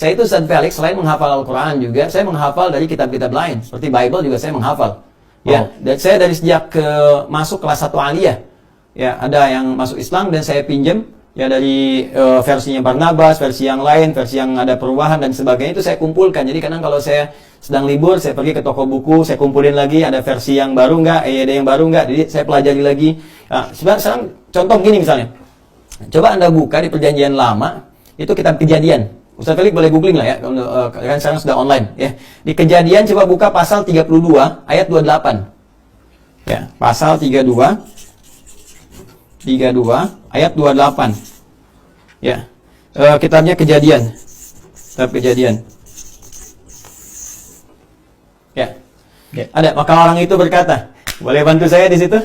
saya itu Ustaz Felix, selain menghafal Al-Quran juga, saya menghafal dari kitab-kitab lain. Seperti Bible juga saya menghafal. Ya, dan saya dari sejak masuk kelas 1 aliyah, ya ada yang masuk Islam dan saya pinjam ya dari versinya Barnabas, versi yang lain, versi yang ada perubahan dan sebagainya itu saya kumpulkan. Jadi kadang kalau saya sedang libur, saya pergi ke toko buku, saya kumpulin lagi ada versi yang baru nggak, ada yang baru nggak, jadi saya pelajari lagi. Nah, sekarang contoh gini misalnya, coba Anda buka di Perjanjian Lama, itu kitab Kejadian. Ustaz Felix boleh googling lah ya, kan sekarang sudah online ya. Di Kejadian coba buka pasal 32 ayat 28. Ya, pasal 32 ayat 28. Ya. Kitabnya Kejadian. Kitab Kejadian. Ya. Ada, maka orang itu berkata, boleh bantu saya di situ?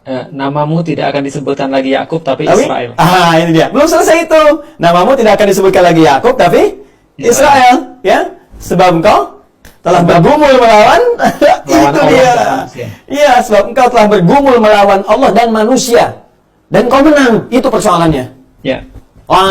Namamu tidak akan disebutkan lagi Yakub tapi Israel. Ini dia. Belum selesai itu. Namamu tidak akan disebutkan lagi Yakub tapi Israel, ya. Sebab engkau telah bergumul melawan itu dia. Iya, sebab engkau telah bergumul melawan Allah dan manusia. Dan kau menang. Itu persoalannya. Ya.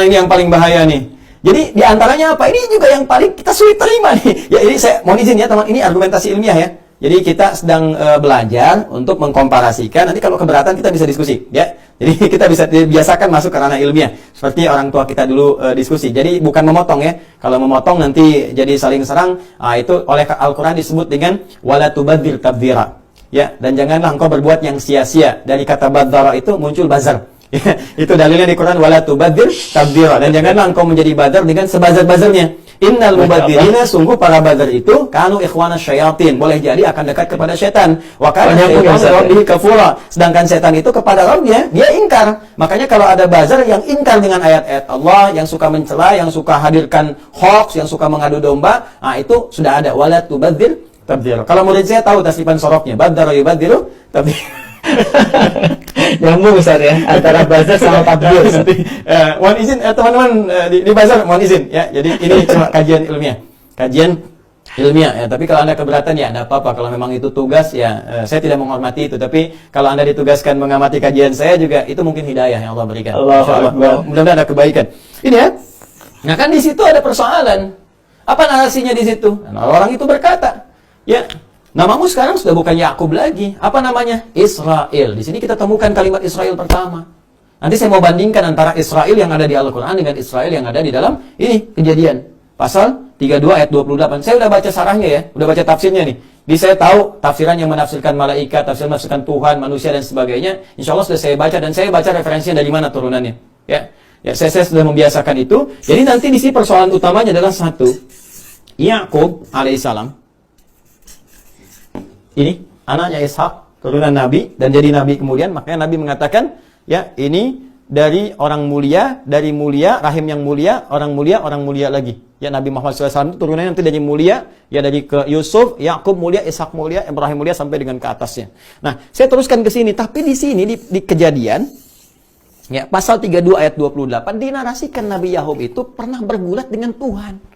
Ini yang paling bahaya nih. Jadi diantaranya apa? Ini juga yang paling kita sulit terima nih. Ya, ini saya mohon izin ya teman. Ini argumentasi ilmiah ya. Jadi kita sedang belajar untuk mengkomparasikan. Nanti kalau keberatan kita bisa diskusi, ya. Jadi kita bisa biasakan masuk ke ranah ilmiah. Seperti orang tua kita dulu diskusi. Jadi bukan memotong ya. Kalau memotong nanti jadi saling serang. Itu oleh Al-Quran disebut dengan wala tubadzir tabdzira. Ya, dan janganlah engkau berbuat yang sia-sia. Dari kata badzara itu muncul bazar. Ya, itu dalilnya di Quran wala tubadzir tabdzira. Dan janganlah engkau menjadi bazar dengan sebazar-bazarnya. Innal mubadzirina, sungguh para bazar itu kanu ikhwana syayatin, boleh jadi akan dekat kepada setan. Wa kana rabbihi kafura, sedangkan setan itu kepada Rabbnya dia ingkar. Makanya kalau ada bazar yang ingkar dengan ayat-ayat Allah, yang suka mencela, yang suka hadirkan hoax, yang suka mengadu domba, itu sudah ada wala tubadzir tabdzira. Kalau murid saya tahu tasrifan sorofnya, badzara yubadziru tabdzira. Nyambung Ustaz ya, antara bazar sama tabdzir. Mohon izin teman-teman di bazar, mohon izin ya. Jadi ini cuma kajian ilmiah. Kajian ilmiah ya. Tapi kalau Anda keberatan ya enggak apa-apa. Kalau memang itu tugas ya, saya tidak menghormati itu. Tapi kalau Anda ditugaskan mengamati kajian saya juga, itu mungkin hidayah yang Allah berikan. Mudah-mudahan ada kebaikan. Ini ya. Nah, kan di situ ada persoalan. Apa narasinya di situ? Nah, orang itu berkata, ya, namamu sekarang sudah bukan Yakub lagi. Apa namanya? Israel. Di sini kita temukan kalimat Israel pertama. Nanti saya mau bandingkan antara Israel yang ada di Al-Quran dengan Israel yang ada di dalam ini Kejadian. Pasal 32 ayat 28. Saya udah baca sarahnya ya, udah baca tafsirnya nih. Jadi saya tahu tafsiran yang menafsirkan malaikat, tafsir menafsirkan Tuhan, manusia dan sebagainya. Insya Allah sudah saya baca dan saya baca referensinya dari mana turunannya. Ya, saya sudah membiasakan itu. Jadi nanti di sini persoalan utamanya adalah satu. Yakub alaihissalam. Ini anaknya Ishak, turunan Nabi dan jadi Nabi kemudian, makanya Nabi mengatakan, ya ini dari orang mulia, dari mulia, rahim yang mulia, orang mulia lagi. Ya Nabi Muhammad SAW itu turunannya nanti dari mulia, ya dari ke Yusuf, Yakub mulia, Ishak mulia, Ibrahim mulia sampai dengan ke atasnya. Nah, saya teruskan ke sini, tapi di sini di Kejadian, ya pasal 32 ayat 28 dinarasikan Nabi Yakub itu pernah bergulat dengan Tuhan.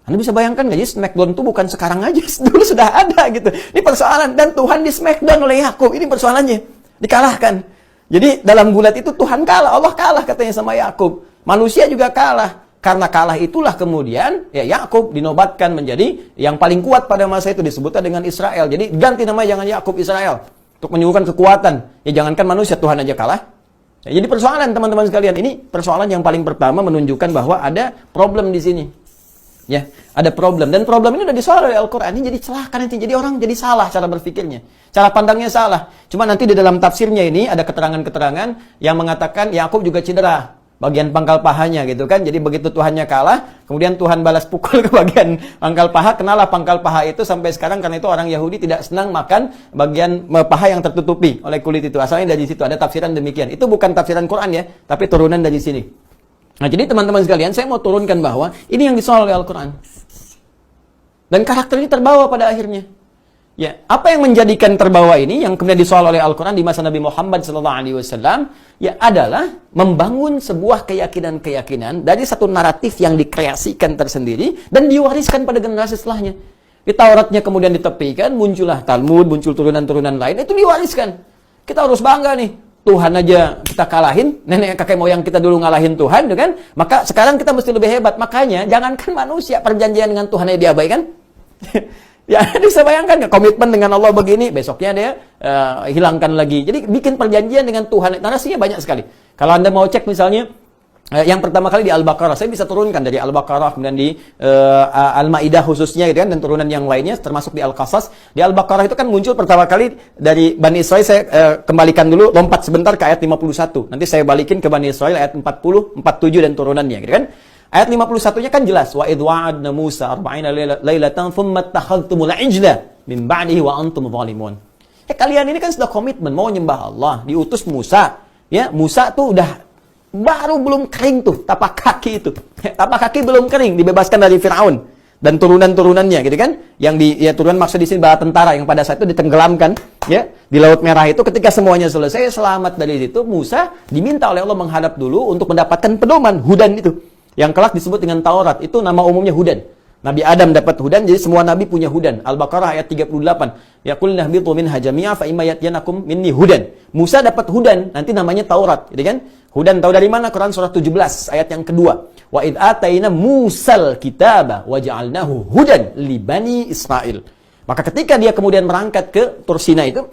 Anda bisa bayangkan nggak? Jadi Smackdown itu bukan sekarang aja, dulu sudah ada gitu. Ini persoalan, dan Tuhan di Smackdown oleh Yakub. Ini persoalannya, dikalahkan. Jadi dalam gulat itu Tuhan kalah, Allah kalah katanya sama Yakub. Manusia juga kalah. Karena kalah itulah kemudian ya Yakub dinobatkan menjadi yang paling kuat pada masa itu, disebutnya dengan Israel. Jadi ganti nama, jangan Yakub, Israel, untuk menyuguhkan kekuatan. Ya jangankan manusia, Tuhan aja kalah. Ya, jadi persoalan teman-teman sekalian, ini persoalan yang paling pertama menunjukkan bahwa ada problem di sini. Ya, ada problem, dan problem ini udah disoal oleh Al-Quran. Ini jadi celaka nanti, jadi orang jadi salah cara berpikirnya, cara pandangnya salah. Cuma nanti di dalam tafsirnya ini ada keterangan-keterangan yang mengatakan Yakub juga cedera bagian pangkal pahanya gitu kan. Jadi begitu Tuhannya kalah, kemudian Tuhan balas pukul ke bagian pangkal paha, kenalah pangkal paha itu sampai sekarang. Karena itu orang Yahudi tidak senang makan bagian paha yang tertutupi oleh kulit itu. Asalnya dari situ, ada tafsiran demikian. Itu bukan tafsiran Quran ya, tapi turunan dari sini. Nah, jadi teman-teman sekalian, saya mau turunkan bahwa ini yang disoal oleh Al-Quran. Dan karakter ini terbawa pada akhirnya. Ya, apa yang menjadikan terbawa ini, yang kemudian disoal oleh Al-Quran di masa Nabi Muhammad SAW, ya adalah membangun sebuah keyakinan-keyakinan dari satu naratif yang dikreasikan tersendiri dan diwariskan pada generasi setelahnya. Di Tauratnya kemudian ditepikan, muncullah Talmud, muncul turunan-turunan lain, itu diwariskan. Kita harus bangga nih. Tuhan aja kita kalahin, nenek kakek moyang kita dulu ngalahin Tuhan, kan? Maka sekarang kita mesti lebih hebat. Makanya jangankan manusia, perjanjian dengan Tuhan aja diabaikan. Ya, bisa bayangkan nggak komitmen dengan Allah begini, besoknya dia hilangkan lagi. Jadi bikin perjanjian dengan Tuhan, narasinya banyak sekali. Kalau Anda mau cek misalnya, yang pertama kali di Al-Baqarah, saya bisa turunkan dari Al-Baqarah, kemudian di Al-Ma'idah khususnya gitu kan, dan turunan yang lainnya, termasuk di Al-Qasas. Di Al-Baqarah itu kan muncul pertama kali dari Bani Israel, saya kembalikan dulu, lompat sebentar ke ayat 51. Nanti saya balikin ke Bani Israel ayat 40, 47 dan turunannya gitu kan. Ayat 51-nya kan jelas, wa idh wa'adna Musa 40 lailatan thumma takhadhtumul ijla min ba'dihi wa antum zalimun. Kalian ini kan sudah komitmen mau nyembah Allah, diutus Musa. Ya, Musa tuh udah baru belum kering tuh tapak kaki itu. Tapak kaki belum kering, dibebaskan dari Firaun dan turunan-turunannya gitu kan. Yang turunan maksud di sini bala tentara yang pada saat itu ditenggelamkan ya di Laut Merah itu. Ketika semuanya selesai, selamat dari situ, Musa diminta oleh Allah menghadap dulu untuk mendapatkan pedoman hudan itu. Yang kelak disebut dengan Taurat, itu nama umumnya hudan. Nabi Adam dapat hudan, jadi semua nabi punya hudan. Al-Baqarah ayat 38. Yaqulna habitu minha jami'a fa imma ya'tiyanakum minni hudan. Musa dapat hudan, nanti namanya Taurat, gitu kan? Hudan tahu dari mana? Quran surah 17 ayat yang kedua. Wa id ataina Musal kitaba wa ja'alnahu hudan li bani Israil. Maka ketika dia kemudian berangkat ke Tursina itu,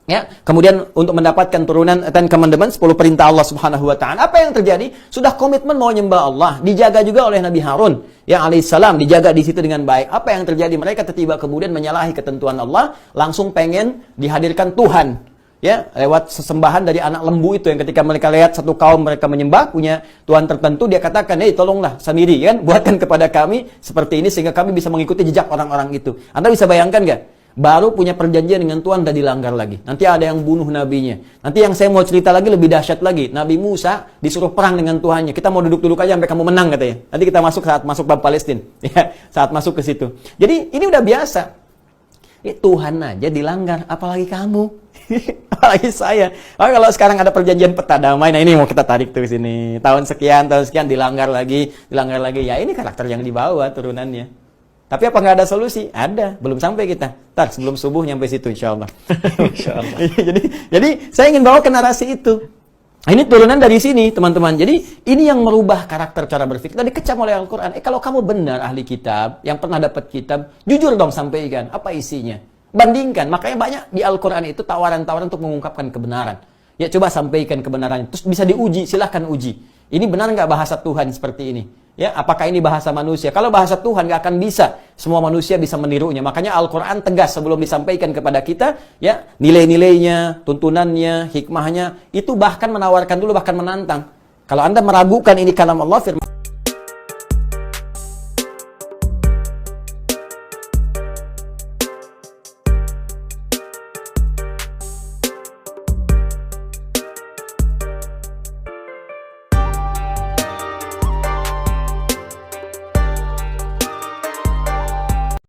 ya, kemudian untuk mendapatkan turunan Ten Commandments, 10 perintah Allah Subhanahu wa taala. Apa yang terjadi? Sudah komitmen mau nyembah Allah, dijaga juga oleh Nabi Harun, ya alaihissalam, dijaga di situ dengan baik. Apa yang terjadi? Mereka tiba kemudian menyalahi ketentuan Allah, langsung pengen dihadirkan Tuhan. Ya, lewat sesembahan dari anak lembu itu yang ketika mereka lihat satu kaum mereka menyembah punya Tuhan tertentu, dia katakan, "Hei, tolonglah sendiri kan, buatkan kepada kami seperti ini sehingga kami bisa mengikuti jejak orang-orang itu." Anda bisa bayangkan nggak? Baru punya perjanjian dengan Tuhan, udah dilanggar lagi. Nanti ada yang bunuh nabinya. Nanti yang saya mau cerita lagi lebih dahsyat lagi. Nabi Musa disuruh perang dengan Tuhannya. Kita mau duduk-duduk aja sampai kamu menang katanya. Nanti kita masuk saat masuk bab Palestina. Ya, saat masuk ke situ. Jadi ini udah biasa. Tuhan aja dilanggar, apalagi kamu. Apalagi saya. Kalau sekarang ada perjanjian peta damai, nah ini mau kita tarik tuh sini. Tahun sekian dilanggar lagi. Ya ini karakter yang dibawa turunannya. Tapi apa nggak ada solusi? Ada, belum sampai kita. Ntar sebelum subuh nyampe situ insya Allah. jadi saya ingin bawa ke narasi itu. Nah, ini turunan dari sini teman-teman. Jadi ini yang merubah karakter cara berpikir. Tadi dikecam oleh Al-Quran. Kalau kamu benar ahli kitab, yang pernah dapat kitab, jujur dong sampaikan. Apa isinya? Bandingkan. Makanya banyak di Al-Quran itu tawaran-tawaran untuk mengungkapkan kebenaran. Ya coba sampaikan kebenaran. Terus bisa diuji, silahkan uji. Ini benar nggak bahasa Tuhan seperti ini? Ya, apakah ini bahasa manusia? Kalau bahasa Tuhan nggak akan bisa. Semua manusia bisa menirunya. Makanya Al-Quran tegas sebelum disampaikan kepada kita, ya nilai-nilainya, tuntunannya, hikmahnya, itu bahkan menawarkan dulu, bahkan menantang. Kalau Anda meragukan ini kalam Allah, firman